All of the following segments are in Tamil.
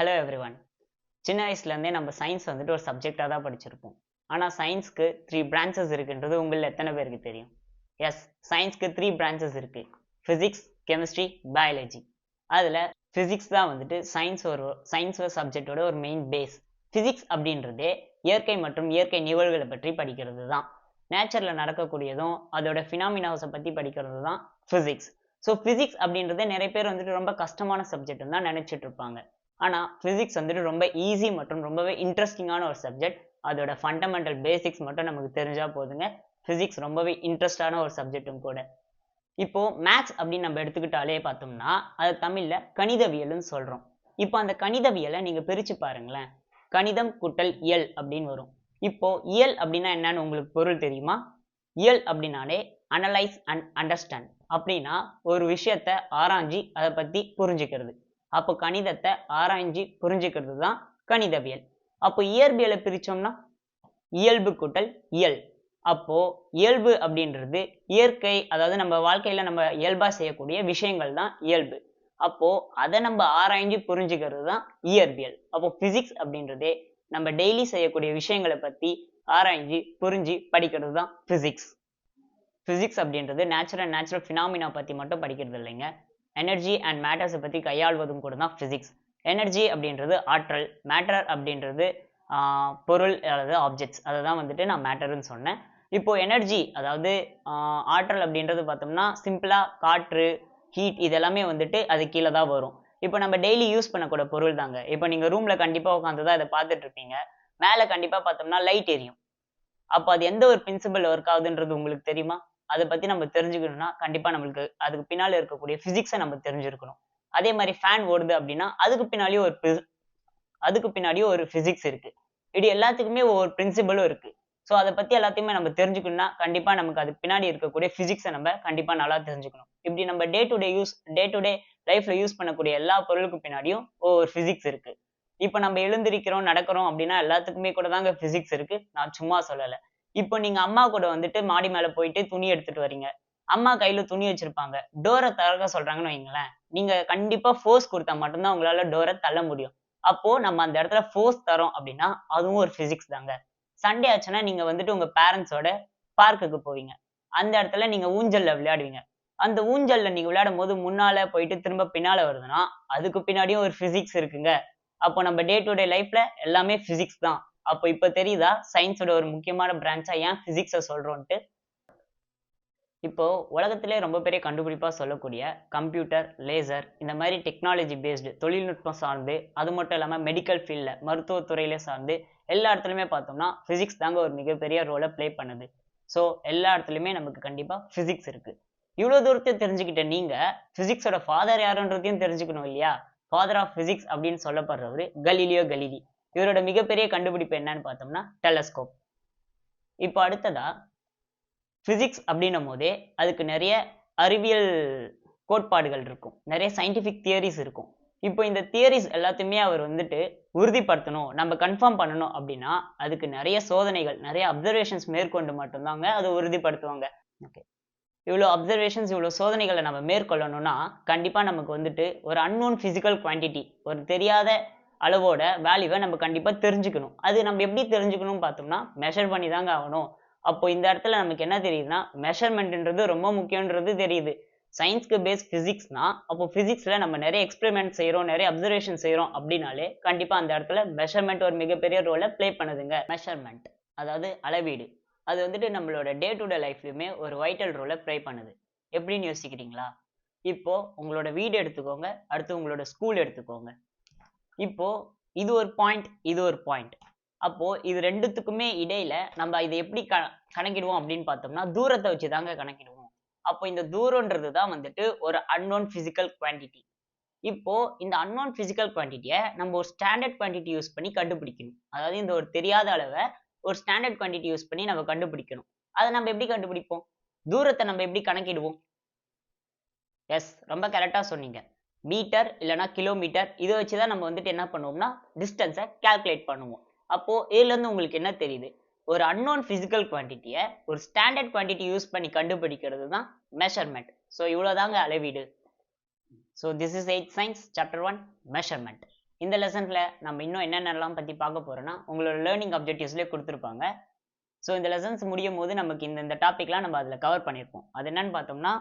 Hello everyone. சின்ன வயசுலேருந்தே நம்ம சயின்ஸ் வந்துட்டு ஒரு சப்ஜெக்டாக தான் படிச்சிருப்போம். ஆனால் சயின்ஸ்க்கு 3 பிரான்ச்சஸ் இருக்குன்றது உங்களில் எத்தனை பேருக்கு தெரியும்? எஸ், சயின்ஸ்க்கு 3 பிரான்ச்சஸ் இருக்கு. Physics, chemistry, biology. அதில் ஃபிசிக்ஸ் தான் வந்துட்டு சயின்ஸ் சப்ஜெக்டோட ஒரு மெயின் பேஸ். ஃபிசிக்ஸ் அப்படின்றதே இயற்கை மற்றும் இயற்கை நிகழ்வுகளை பற்றி படிக்கிறது தான். நேச்சரில் நடக்கக்கூடியதும் அதோட ஃபினாமினாஸை பற்றி படிக்கிறது தான் ஃபிசிக்ஸ். ஸோ ஃபிசிக்ஸ் அப்படின்றதே நிறைய பேர் வந்துட்டு ரொம்ப கஷ்டமான சப்ஜெக்ட்னு தான் நினச்சிட்டு இருப்பாங்க. ஆனால் ஃபிசிக்ஸ் வந்துட்டு ரொம்ப ஈஸி மற்றும் ரொம்பவே இன்ட்ரெஸ்டிங்கான ஒரு சப்ஜெக்ட். அதோட ஃபண்டமெண்டல் பேசிக்ஸ் மட்டும் நமக்கு தெரிஞ்சால் போதுங்க. ஃபிசிக்ஸ் ரொம்பவே இன்ட்ரெஸ்டான ஒரு சப்ஜெக்டும் கூட. இப்போ மேக்ஸ் அப்படின்னு நம்ம எடுத்துக்கிட்டாலே பார்த்தோம்னா அது தமிழில் கணிதவியல்னு சொல்கிறோம். இப்போ அந்த கணிதவியலை நீங்கள் பிரித்து பாருங்களேன். கணிதம் கூட்டல் இயல் அப்படின்னு வரும். இப்போ இயல் அப்படின்னா என்னன்னு உங்களுக்கு பொருள் தெரியுமா? இயல் அப்படின்னாலே அனலைஸ் அண்ட் அண்டர்ஸ்டாண்ட். அப்படின்னா ஒரு விஷயத்தை ஆராய்ஞ்சி அதை பற்றி புரிஞ்சுக்கிறது. அப்போ கணிதத்தை ஆராய்ஞ்சி புரிஞ்சுக்கிறது தான் கணிதவியல். அப்போ இயற்பியலை பிரிச்சோம்னா இயல்பு கூட்டல் இயல். அப்போ இயல்பு அப்படின்றது இயற்கை, அதாவது நம்ம வாழ்க்கையில நம்ம இயல்பா செய்யக்கூடிய விஷயங்கள் தான் இயல்பு. அப்போ அதை நம்ம ஆராய்ஞ்சு புரிஞ்சுக்கிறது தான் இயற்பியல். அப்போ பிசிக்ஸ் அப்படின்றதே நம்ம டெய்லி செய்யக்கூடிய விஷயங்களை பத்தி ஆராய்ஞ்சு புரிஞ்சு படிக்கிறது தான் பிசிக்ஸ். பிசிக்ஸ் அப்படின்றது நேச்சுரல் ஃபினாமினா பத்தி மட்டும் படிக்கிறது இல்லைங்க. எனர்ஜி அண்ட் மேட்டர்ஸை பற்றி கையாள்வதும் கூட தான் ஃபிசிக்ஸ். எனர்ஜி அப்படின்றது ஆற்றல், மேட்டர் அப்படின்றது பொருள் அல்லது ஆப்ஜெக்ட்ஸ். அதை தான் வந்துட்டு நான் மேட்டர்னு சொன்னேன். இப்போ எனர்ஜி அதாவது ஆற்றல் அப்படின்றது பார்த்தோம்னா சிம்பிளாக காற்று, ஹீட் இதெல்லாமே வந்துட்டு அது கீழே தான் வரும். இப்போ நம்ம டெய்லி யூஸ் பண்ணக்கூட பொருள் தாங்க. இப்போ நீங்கள் ரூமில் கண்டிப்பாக உட்காந்து தான் இதை பார்த்துட்டு இருப்பீங்க. மேலே கண்டிப்பாக பார்த்தோம்னா லைட் எரியும். அப்போ அது எந்த ஒரு பிரின்சிபல் ஒர்க் ஆகுதுன்றது உங்களுக்கு தெரியுமா? அதை பற்றி நம்ம தெரிஞ்சுக்கணும்னா கண்டிப்பாக நம்மளுக்கு அதுக்கு பின்னால் இருக்கக்கூடிய ஃபிசிக்ஸை நம்ம தெரிஞ்சிருக்கணும். அதே மாதிரி ஃபேன் ஓடுது அப்படின்னா அதுக்கு பின்னாடியும் ஒரு ஃபிசிக்ஸ் இருக்கு. இது எல்லாத்துக்குமே ஒவ்வொரு பிரின்சிபலும் இருக்கு. ஸோ அதை பற்றி எல்லாத்தையுமே நம்ம தெரிஞ்சுக்கணும்னா கண்டிப்பாக நமக்கு அதுக்கு பின்னாடி இருக்கக்கூடிய ஃபிசிக்ஸை நம்ம கண்டிப்பாக நல்லா தெரிஞ்சுக்கணும். இப்படி நம்ம டே டு டே லைஃப்ல யூஸ் பண்ணக்கூடிய எல்லா பொருளுக்கு பின்னாடியும் ஒவ்வொரு ஃபிசிக்ஸ் இருக்கு. இப்போ நம்ம எழுந்திருக்கிறோம், நடக்கிறோம் அப்படின்னா எல்லாத்துக்குமே கூட தாங்க ஃபிசிக்ஸ் இருக்கு. நான் சும்மா சொல்லலை. இப்போ நீங்க அம்மா கூட வந்துட்டு மாடி மேல போயிட்டு துணி எடுத்துட்டு வரீங்க. அம்மா கையில துணி வச்சிருப்பாங்க. டோரை திறக்க சொல்றாங்கன்னு வைங்களேன். நீங்க கண்டிப்பா ஃபோர்ஸ் கொடுத்தா மட்டும்தான் உங்களால டோரை தள்ள முடியும். அப்போ நம்ம அந்த இடத்துல ஃபோர்ஸ் தரோம் அப்படின்னா அதுவும் ஒரு பிசிக்ஸ் தாங்க. சண்டே ஆச்சுன்னா நீங்க வந்துட்டு உங்க பேரண்ட்ஸோட பார்க்குக்கு போவீங்க. அந்த இடத்துல நீங்க ஊஞ்சல்ல விளையாடுவீங்க. அந்த ஊஞ்சல்ல நீங்க விளையாடும் போது முன்னால போயிட்டு திரும்ப பின்னால வருதுன்னா அதுக்கு பின்னாடியும் ஒரு பிசிக்ஸ் இருக்குங்க. அப்போ நம்ம டே டு டே லைஃப்ல எல்லாமே பிசிக்ஸ் தான். அப்போ இப்ப தெரியுதா சயின்ஸோட ஒரு முக்கியமான பிரான்ச்சா ஏன் பிசிக்ஸை சொல்றோம்ட்டு? இப்போ உலகத்திலே ரொம்ப பெரிய கண்டுபிடிப்பா சொல்லக்கூடிய கம்ப்யூட்டர், லேசர் இந்த மாதிரி டெக்னாலஜி பேஸ்டு தொழில்நுட்பம் சார்ந்து, அது மட்டும் இல்லாமல் மெடிக்கல் ஃபீல்டில் மருத்துவத்துறையில சார்ந்து எல்லா இடத்துலையுமே பார்த்தோம்னா பிசிக்ஸ் தாங்க ஒரு மிகப்பெரிய ரோலை ப்ளே பண்ணுது. ஸோ எல்லா இடத்துலையுமே நமக்கு கண்டிப்பாக பிசிக்ஸ் இருக்கு. இவ்வளோ தூரத்தையும் தெரிஞ்சுக்கிட்ட நீங்க பிசிக்ஸோட ஃபாதர் யாருன்றதையும் தெரிஞ்சுக்கணும் இல்லையா? ஃபாதர் ஆஃப் பிசிக்ஸ் அப்படின்னு சொல்லப்படுறவர் கலீலியோ கலீலி. இவரோட மிகப்பெரிய கண்டுபிடிப்பு என்னன்னு பார்த்தோம்னா டெலஸ்கோப். இப்போ அடுத்ததா பிசிக்ஸ் அப்படின்னும் போதே அதுக்கு நிறைய அறிவியல் கோட்பாடுகள் இருக்கும், நிறைய சயின்டிஃபிக் தியரிஸ் இருக்கும். இப்போ இந்த தியரிஸ் எல்லாத்தையுமே அவர் வந்துட்டு உறுதிப்படுத்தணும், நம்ம கன்ஃபார்ம் பண்ணணும் அப்படின்னா அதுக்கு நிறைய சோதனைகள், நிறைய அப்சர்வேஷன்ஸ் மேற்கொண்டு மட்டும்தாங்க அதை உறுதிப்படுத்துவாங்க. ஓகே, இவ்வளோ அப்சர்வேஷன்ஸ், இவ்வளோ சோதனைகளை நம்ம மேற்கொள்ளணும்னா கண்டிப்பாக நமக்கு வந்துட்டு ஒரு அன்னோன் ஃபிசிக்கல் குவான்டிட்டி, ஒரு தெரியாத அளவோட வேல்யூவை நம்ம கண்டிப்பாக தெரிஞ்சுக்கணும். அது நம்ம எப்படி தெரிஞ்சுக்கணும்னு பார்த்தோம்னா மெஷர் பண்ணி தாங்க ஆகணும். அப்போ இந்த இடத்துல நமக்கு என்ன தெரியுதுன்னா மெஷர்மெண்ட்ன்றது ரொம்ப முக்கியன்றது தெரியுது. சயின்ஸ்க்கு பேஸ் பிசிக்ஸ்னா அப்போ பிசிக்ஸ்ல நம்ம நிறைய எக்ஸ்பெரிமெண்ட் செய்யறோம், நிறைய அப்சர்வேஷன் செய்யறோம் அப்படின்னாலே கண்டிப்பா அந்த இடத்துல மெஷர்மெண்ட் ஒரு மிகப்பெரிய ரோலை பிளே பண்ணுதுங்க. மெஷர்மெண்ட் அதாவது அளவீடு, அது வந்துட்டு நம்மளோட டே டு டே லைஃப்லயுமே ஒரு வைட்டல் ரோலை ப்ளே பண்ணுது. எப்படின்னு யோசிக்கிறீங்களா? இப்போ உங்களோட வீடு எடுத்துக்கோங்க, அடுத்து உங்களோட ஸ்கூல் எடுத்துக்கோங்க. இப்போ இது ஒரு பாயிண்ட், இது ஒரு பாயிண்ட். அப்போ இது ரெண்டுத்துக்குமே இடையில நம்ம இதை எப்படி கணக்கிடுவோம் அப்படின்னு பார்த்தோம்னா தூரத்தை வச்சு தாங்க கணக்கிடுவோம். அப்போ இந்த தூரம்ன்றது தான் வந்துட்டு ஒரு அன்னோன் பிசிக்கல் குவான்டிட்டி. இப்போ இந்த அன்னோன் பிசிக்கல் குவான்டிட்டியை நம்ம ஒரு ஸ்டாண்டர்ட் குவான்டிட்டி யூஸ் பண்ணி கண்டுபிடிக்கணும். அதாவது இந்த ஒரு தெரியாத அளவை ஒரு ஸ்டாண்டர்ட் குவான்டிட்டி யூஸ் பண்ணி நம்ம கண்டுபிடிக்கணும். அதை நம்ம எப்படி கண்டுபிடிப்போம்? தூரத்தை நம்ம எப்படி கணக்கிடுவோம்? எஸ், ரொம்ப கரெக்டா சொன்னீங்க. மீட்டர் இல்லைன்னா கிலோமீட்டர் இதை வச்சுதான் நம்ம வந்துட்டு என்ன பண்ணுவோம்னா டிஸ்டன்ஸை கால்குலேட் பண்ணுவோம். அப்போ இதுல இருந்து உங்களுக்கு என்ன தெரியுது? ஒரு அன்னோன் பிசிக்கல் குவான்டிட்டியை ஒரு ஸ்டாண்டர்ட் குவான்டிட்டி யூஸ் பண்ணி கண்டுபிடிக்கிறது தான் மெஷர்மெண்ட். ஸோ இவ்வளோதாங்க அளவீடு. So this is 8th science chapter 1 measurement. இந்த லெசன்ல நம்ம இன்னும் என்னென்னலாம் பத்தி பார்க்க போறோம்னா உங்களோட லேர்னிங் அப்ஜெக்டிவ்ஸ்லேயே கொடுத்துருப்பாங்க. ஸோ இந்த லெசன்ஸ் முடியும் போது நமக்கு இந்த டாபிக்லாம் நம்ம அதில் கவர் பண்ணியிருப்போம். அது என்னன்னு பார்த்தோம்னா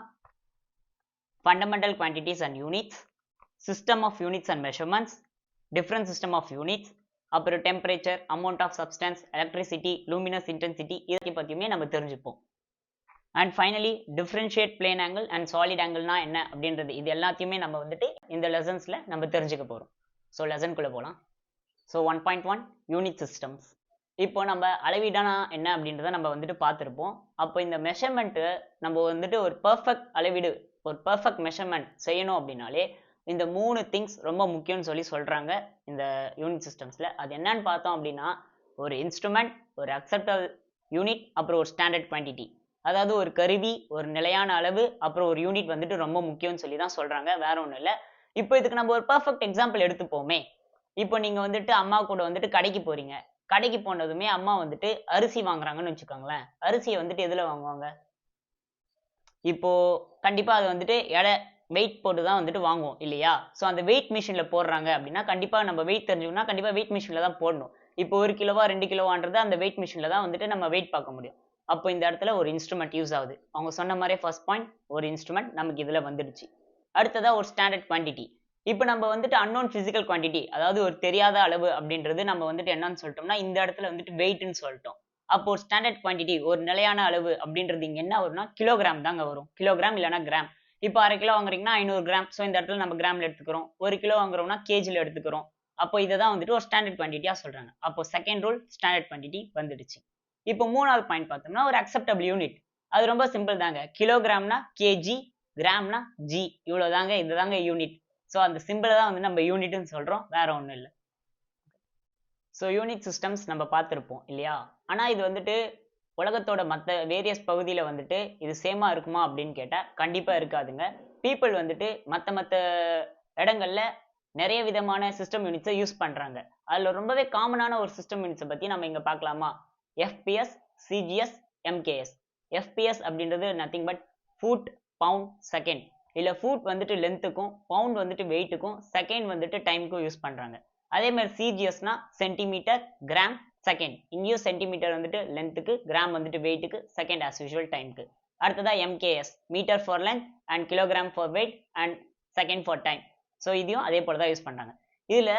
fundamental quantities and units, system of units and measurements, different system of units, அப்புறம் temperature, amount of substance, electricity, luminous intensity, இதை பற்றியுமே நம்ம தெரிஞ்சுப்போம். And finally differentiate plane angle and solid ஆங்கிள்னா என்ன அப்படின்றது இது எல்லாத்தையுமே நம்ம வந்துட்டு இந்த லெசன்ஸில் நம்ம தெரிஞ்சுக்க போகிறோம். ஸோ லெசன்குள்ளே போகலாம். So 1.1 unit systems. இப்போ நம்ம அளவீடானா என்ன அப்படின்றத நம்ம வந்துட்டு பார்த்துருப்போம். அப்போ இந்த மெஷர்மெண்ட்டு நம்ம வந்துட்டு ஒரு பர்ஃபெக்ட் அளவீடு, ஒரு பர்ஃபெக்ட் மெஷர்மெண்ட் செய்யணும் அப்படின்னாலே இந்த 3 திங்ஸ் ரொம்ப முக்கியம்னு சொல்கிறாங்க இந்த யூனிட் சிஸ்டம்ஸில். அது என்னன்னு பார்த்தோம் அப்படின்னா ஒரு இன்ஸ்ட்ருமெண்ட், ஒரு அக்செப்டபிள் யூனிட், அப்புறம் ஒரு ஸ்டாண்டர்ட் குவான்டிட்டி. அதாவது ஒரு கருவி, ஒரு நிலையான அளவு, அப்புறம் ஒரு யூனிட் வந்துட்டு ரொம்ப முக்கியம்னு சொல்லி தான் சொல்கிறாங்க, வேற ஒன்றும் இல்லை. இப்போ இதுக்கு நம்ம ஒரு பர்ஃபெக்ட் எக்ஸாம்பிள் எடுத்துப்போமே. இப்போ நீங்கள் வந்துட்டு அம்மா கூட வந்துட்டு கடைக்கு போகிறீங்க. கடைக்கு போனதுமே அம்மா வந்துட்டு அரிசி வாங்குறாங்கன்னு வச்சுக்கோங்களேன். அரிசியை வந்துட்டு எதில் வாங்குவாங்க? இப்போ கண்டிப்பாக அது வந்துட்டு வெயிட் போட்டு தான் வந்துட்டு வாங்குவோம் இல்லையா? ஸோ அந்த வெயிட் மிஷினில் போடுறாங்க அப்படின்னா கண்டிப்பாக நம்ம வெயிட் தெரிஞ்சுக்கணும்னா கண்டிப்பாக வெயிட் மிஷினில் தான் போடணும். இப்போ 1 கிலோவா 2 கிலோவான்றது அந்த வெயிட் மிஷினில் தான் வந்துட்டு நம்ம வெயிட் பார்க்க முடியும். அப்போ இந்த இடத்துல ஒரு இன்ஸ்ட்ருமெண்ட் யூஸ் ஆகுது. அவங்க சொன்ன மாதிரி ஃபர்ஸ்ட் பாயிண்ட் ஒரு இன்ஸ்ட்ருமெண்ட் நமக்கு இதில் வந்துடுச்சு. அடுத்ததா ஒரு ஸ்டாண்டர்ட் குவான்டிட்டி. இப்போ நம்ம வந்துட்டு அன்னோன் பிசிக்கல் குவான்டிட்டி, அதாவது ஒரு தெரியாத அளவு அப்படின்றது நம்ம வந்துட்டு என்னன்னு சொல்லிட்டோம்னா இந்த இடத்துல வந்துட்டு வெயிட்னு சொல்லிட்டோம். அப்போ ஒரு ஸ்டாண்டர்ட் குவான்டிட்டி, ஒரு நிலையான அளவு அப்படின்றது இங்கே என்ன வரும்னா கிலோகிராம் தாங்க வரும். கிலோகிராம் இல்லைனா கிராம். இப்போ 1/2 கிலோ வாங்குறீங்கன்னா 500 கிராம். ஸோ இந்த இடத்துல நம்ம கிராமில் எடுத்துக்கிறோம். 1 கிலோ வாங்குறோம்னா கேஜியில் எடுத்துக்கிறோம். அப்போ இதை தான் வந்துட்டு ஒரு ஸ்டாண்டர்ட் குவான்டிட்டியாக சொல்கிறாங்க. அப்போ செகண்ட் ரூல் ஸ்டாண்டர்ட் குவான்டிட்டி வந்துடுச்சு. இப்போ 3வது பாயிண்ட் பார்த்தோம்னா ஒரு அக்செப்டபிள் யூனிட். அது ரொம்ப சிம்பிள் தாங்க. கிலோகிராம்னா கேஜி, கிராம்னா ஜி, இவ்வளோ தாங்க, இதுதாங்க யூனிட். ஸோ அந்த சிம்பிளை தான் வந்து நம்ம யூனிட்னு சொல்கிறோம், வேற ஒன்றும் இல்லை. ஸோ யூனிட் சிஸ்டம்ஸ் நம்ம பார்த்துருப்போம் இல்லையா? ஆனால் இது வந்துட்டு உலகத்தோட மற்ற வேரியஸ் பகுதியில் வந்துட்டு இது சேமாக இருக்குமா அப்படின்னு கேட்டால் கண்டிப்பாக இருக்காதுங்க. பீப்புள் வந்துட்டு மற்ற இடங்கள்ல நிறைய விதமான சிஸ்டம் யூனிட்ஸை யூஸ் பண்ணுறாங்க. அதில் ரொம்பவே காமனான ஒரு சிஸ்டம் யூனிட்ஸை பற்றி நம்ம இங்கே பார்க்கலாமா? FPS, CGS, MKS. FPS அப்படின்றது nothing but foot, pound, second. இல்லை ஃபுட் வந்துட்டு லென்த்துக்கும், பவுண்ட் வந்துட்டு வெயிட்டுக்கும், செகண்ட் வந்துட்டு டைமுக்கும் யூஸ் பண்ணுறாங்க. அதே மாதிரி சிஜிஎஸ்னா சென்டிமீட்டர், கிராம், செகண்ட். இங்கேயும் சென்டிமீட்டர் வந்துட்டு லென்த்துக்கு, கிராம் வந்துட்டு வெயிட்டுக்கு, செகண்ட் ஆஸ் யூஷுவல் டைமுக்கு. அடுத்ததா MKS, metre for length and kilogram for weight and second for time. So இதையும் அதே போல தான் யூஸ் பண்ணுறாங்க. இதில்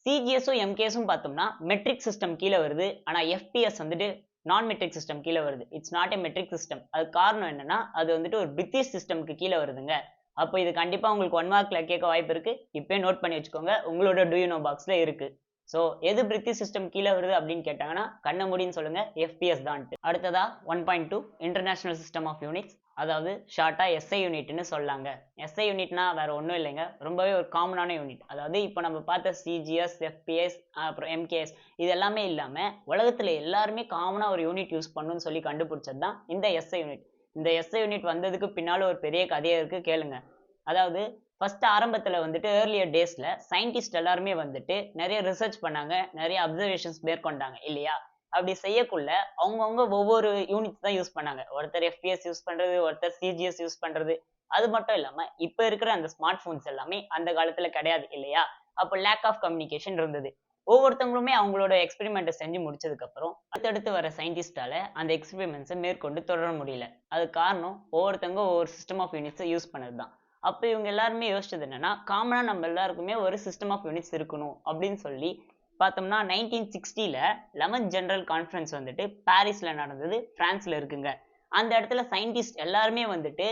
சிஜிஎஸும் எம்கேஎஸும் பார்த்தோம்னா மெட்ரிக் சிஸ்டம் கீழே வருது. ஆனால் எஃபிஎஸ் வந்துட்டு நான் மெட்ரிக் சிஸ்டம் கீழே வருது. It's not a matric system. அது காரணம் என்னன்னா அது வந்துட்டு ஒரு பிரிட்டிஷ் சிஸ்டம்க்கு கீழே வருதுங்க. அப்போ இது கண்டிப்பாக உங்களுக்கு 1 மார்க்ல கேட்க வாய்ப்பு இருக்கு. இப்போயே நோட் பண்ணி வச்சுக்கோங்க, உங்களோட டூ யூ நோ பாக்ஸ்ல இருக்கு. ஸோ எது பிரிட்டிஷ் சிஸ்டம் கீழே வருது அப்படின்னு கேட்டாங்கன்னா கண்ண முடின்னு சொல்லுங்க, எஃபிஎஸ் தான். அடுத்ததா 1.2 இன்டர்நேஷனல் சிஸ்டம் ஆஃப் யூனிட்ஸ், அதாவது ஷார்ட்டா எஸ்ஐ யூனிட்னு சொல்லாங்க. எஸ்ஐ யூனிட்னா வேற ஒன்றும் இல்லைங்க, ரொம்பவே ஒரு காமனான யூனிட். அதாவது இப்போ நம்ம பார்த்த சிஜிஎஸ், எஃபிஎஸ், அப்புறம் எம்கேஎஸ் இது எல்லாமே இல்லாமல் உலகத்தில் எல்லாருமே காமனாக ஒரு யூனிட் யூஸ் பண்ணணும்னு சொல்லி கண்டுபிடிச்சது தான் இந்த எஸ்ஐ யூனிட். இந்த எஸ்ஐ யூனிட் வந்ததுக்கு பின்னாலும் ஒரு பெரிய கதையே இருக்கு, கேளுங்க. அதாவது ஃபர்ஸ்ட் ஆரம்பத்தில் வந்துட்டு ஏர்லியர் டேஸில் சயின்டிஸ்ட் எல்லாருமே வந்துட்டு நிறைய ரிசர்ச் பண்ணாங்க, நிறைய அப்சர்வேஷன்ஸ் மேற்கொண்டாங்க இல்லையா? அப்படி செய்யக்குள்ள அவங்கவுங்க ஒவ்வொரு யூனிட்ஸ் தான் யூஸ் பண்ணாங்க. ஒருத்தர் எஃபிஎஸ் யூஸ் பண்ணுறது, ஒருத்தர் சிஜிஎஸ் யூஸ் பண்ணுறது. அது மட்டும் இல்லாமல் இப்போ இருக்கிற அந்த ஸ்மார்ட் ஃபோன்ஸ் எல்லாமே அந்த காலத்தில் கிடையாது இல்லையா? அப்போ லேக் ஆஃப் கம்யூனிகேஷன் இருந்தது. ஒவ்வொருத்தவங்களுமே அவங்களோட எக்ஸ்பெரிமெண்ட்டை செஞ்சு முடிச்சதுக்கப்புறம் அடுத்தடுத்து வர சயின்டிஸ்டால அந்த எக்ஸ்பெரிமெண்ட்ஸை மேற்கொண்டு தொடர முடியல. அது காரணம் ஒவ்வொருத்தவங்க ஒவ்வொரு சிஸ்டம் ஆஃப் யூனிட்ஸை யூஸ் பண்ணது தான். அப்போ இவங்க எல்லாருமே யோசிச்சது என்னன்னா காமனாக நம்ம எல்லாருக்குமே ஒரு சிஸ்டம் ஆஃப் யூனிட்ஸ் இருக்கணும் அப்படின்னு சொல்லி பார்த்தோம்னா 1960ல 11th ஜெனரல் கான்ஃபரன்ஸ் வந்துட்டு பாரிஸ்ல நடந்தது, பிரான்ஸ்ல இருக்குங்க. அந்த இடத்துல சயின்டிஸ்ட் எல்லாருமே வந்துட்டு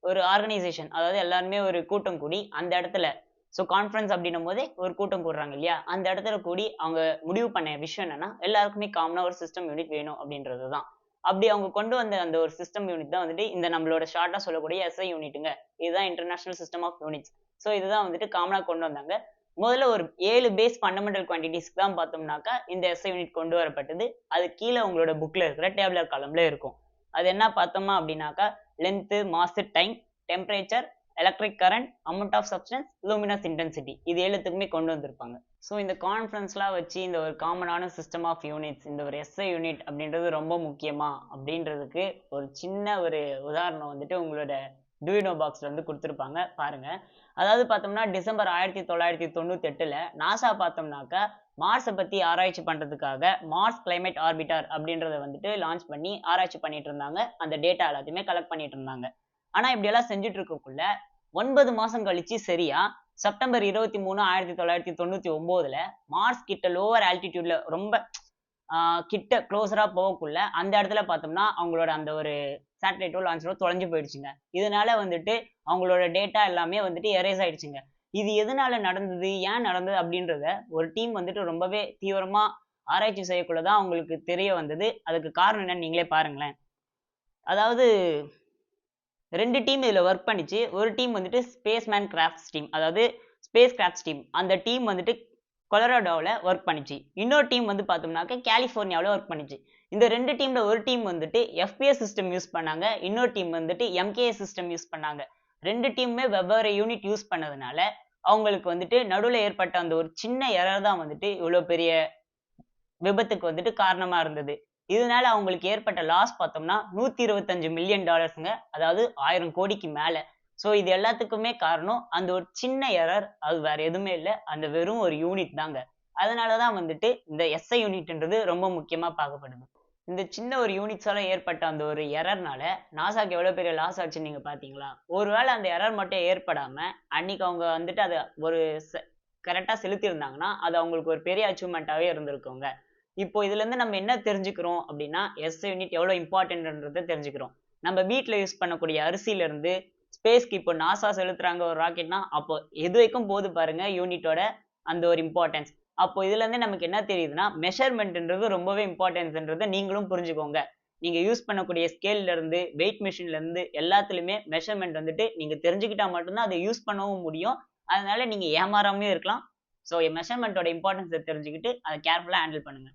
ஒரு ஆர்கனைசேஷன், அதாவது எல்லாருமே ஒரு கூட்டம் கூடி அந்த இடத்துல, ஸோ கான்ஃபரன்ஸ் அப்படின்னும் போதே ஒரு கூட்டம் கூடுறாங்க இல்லையா? அந்த இடத்துல கூடி அவங்க முடிவு பண்ண விஷயம் என்னன்னா எல்லாருக்குமே காமனாக ஒரு சிஸ்டம் யூனிட் வேணும் அப்படின்றது தான். அப்படி அவங்க கொண்டு வந்த அந்த ஒரு சிஸ்டம் யூனிட் தான் வந்துட்டு இந்த நம்மளோட ஷார்ட்டா சொல்லக்கூடிய எஸ்ஐ யூனிட்டுங்க. இதுதான் international system of units. So இதுதான் வந்துட்டு காமனாக கொண்டு வந்தாங்க. முதல்ல ஒரு 7 பேஸ் ஃபண்டமெண்டல் குவான்டிட்டிஸ்க்கு தான் பார்த்தோம்னாக்கா இந்த எஸ்ஐ யூனிட் கொண்டு வரப்பட்டது. அது கீழே உங்களோட புக்ல இருக்கிற டேபிளர் காலம்ல இருக்கும். அது என்ன பார்த்தோமா அப்படின்னாக்கா length, mass, time, temperature, electric current, amount of substance, luminous intensity, இது எல்லாத்துக்குமே கொண்டு வந்திருப்பாங்க. ஸோ இந்த கான்ஃபரன்ஸ்லாம் வச்சு இந்த ஒரு காமனான சிஸ்டம் ஆஃப் யூனிட்ஸ், இந்த ஒரு எஸ்ஐ யூனிட் அப்படின்றது ரொம்ப முக்கியமா அப்படின்றதுக்கு ஒரு சின்ன ஒரு உதாரணம் வந்துட்டு உங்களோட டூயினோ பாக்ஸ்ல வந்து கொடுத்துருப்பாங்க பாருங்க. அதாவது பார்த்தோம்னா டிசம்பர் 1998ல நாசா பார்த்தோம்னாக்கா மார்ஸை பத்தி ஆராய்ச்சி பண்றதுக்காக மார்ஸ் கிளைமேட் ஆர்பிட்டர் அப்படின்றத வந்துட்டு லான்ச் பண்ணி ஆராய்ச்சி பண்ணிட்டு இருந்தாங்க. அந்த டேட்டா எல்லாத்தையுமே கலெக்ட் பண்ணிட்டு இருந்தாங்க. ஆனா இப்படி எல்லாம் செஞ்சுட்டு இருக்கக்குள்ள 9 மாசம் கழிச்சு சரியா செப்டம்பர் 23, 1999ல மார்ஸ் கிட்ட லோவர் ஆல்டிடியூட்ல ரொம்ப கிட்ட க்ளோஸரா போகக்குள்ள அந்த இடத்துல பார்த்தோம்னா அவங்களோட அந்த ஒரு சேட்டலைட்டோ லான்ச்சரோ தொலைஞ்சு போயிடுச்சுங்க. இதனால வந்துட்டு அவங்களோட டேட்டா எல்லாமே வந்துட்டு எரேஸ் ஆயிடுச்சுங்க. இது எதனால நடந்தது, ஏன் நடந்தது அப்படின்றத ஒரு டீம் வந்துட்டு ரொம்பவே தீவிரமா ஆராய்ச்சி செய்யக்குள்ள தான் அவங்களுக்கு தெரிய வந்தது. அதுக்கு காரணம் என்னன்னு நீங்களே பாருங்களேன். அதாவது 2 டீம் இதுல ஒர்க் பண்ணிச்சு. ஒரு டீம் வந்துட்டு ஸ்பேஸ் மேன் கிராஃப்ட்ஸ் டீம். அதாவது ஸ்பேஸ் கிராஃப்ட்ஸ் டீம். அந்த டீம் வந்துட்டு கொலராடோல ஒர்க் பண்ணிச்சு. இன்னொரு டீம் வந்து பார்த்தோம்னாக்க கலிஃபோர்னியாவுல ஒர்க் பண்ணிச்சு. இந்த 2 டீம்ல ஒரு டீம் வந்துட்டு எஃபிஎஸ் சிஸ்டம் யூஸ் பண்ணாங்க. இன்னொரு டீம் வந்துட்டு எம்கேஎஸ் சிஸ்டம் யூஸ் பண்ணாங்க. 2 டீமுமே வெவ்வேறு யூனிட் யூஸ் பண்ணதுனால அவங்களுக்கு வந்துட்டு நடுவுல ஏற்பட்ட அந்த ஒரு சின்ன எரர் தான் வந்துட்டு இவ்வளோ பெரிய விபத்துக்கு வந்துட்டு காரணமா இருந்தது. இதனால அவங்களுக்கு ஏற்பட்ட லாஸ் பார்த்தோம்னா $125 மில்லியன். அதாவது 1000 கோடிக்கு மேல. ஸோ இது எல்லாத்துக்குமே காரணம் அந்த ஒரு சின்ன எரர். அது வேற எதுவுமே இல்ல. அந்த வெறும் ஒரு யூனிட் தாங்க. அதனால தான் வந்துட்டு இந்த எஸ்ஐ யூனிட்ன்றது ரொம்ப முக்கியமா பார்க்கப்படுது. இந்த சின்ன ஒரு யூனிட்ஸால ஏற்பட்ட அந்த ஒரு எரர்னால நாசாக்கு எவ்வளவு பெரிய லாஸ் ஆச்சுன்னு நீங்க பார்த்தீங்களா? ஒருவேளை அந்த எரர் மட்டும் ஏற்படாம அன்னைக்கு அவங்க வந்துட்டு அத ஒரு கரெக்ட்டா செலுத்தியிருந்தாங்கன்னா, அது அவங்களுக்கு ஒரு பெரிய அச்சீவ்மென்ட்டாவே இருந்திருக்குங்க. இப்போ இதுலருந்து நம்ம என்ன தெரிஞ்சுக்கிறோம் அப்படின்னா, எஸ்ஐ யூனிட் எவ்வளோ இம்பார்ட்டன்ட்ன்றத தெரிஞ்சுக்கிறோம். நம்ம வீட்ல யூஸ் பண்ணக்கூடிய அரிசியில இருந்து ஸ்பேஸ்க்கு இப்போ நாசா செலுத்துறாங்க ஒரு ராக்கெட்னா, அப்போ எது வரைக்கும் போகுது பாருங்க யூனிட்டோட அந்த ஒரு இம்பார்ட்டன்ஸ். அப்போ இதுலருந்து நமக்கு என்ன தெரியுதுன்னா, மெஷர்மென்ட்ன்றது ரொம்பவே இம்பார்ட்டன்ஸ்ன்றத நீங்களும் புரிஞ்சுக்கோங்க. நீங்க யூஸ் பண்ணக்கூடிய ஸ்கேல்ல இருந்து, வெயிட் மெஷின்ல இருந்து எல்லாத்துலயுமே மெஷர்மென்ட் வந்துட்டு நீங்க தெரிஞ்சுக்கிட்டா மட்டும் தான் அத யூஸ் பண்ணவும் முடியும். அதனால நீங்க ஏமாறாமயும் இருக்கலாம். ஸோ மெஷர்மென்ட்டோட இம்பார்ட்டன்ஸ தெரிஞ்சுக்கிட்டு அத கேர்ஃபுல்லா ஹேண்டில் பண்ணுங்க.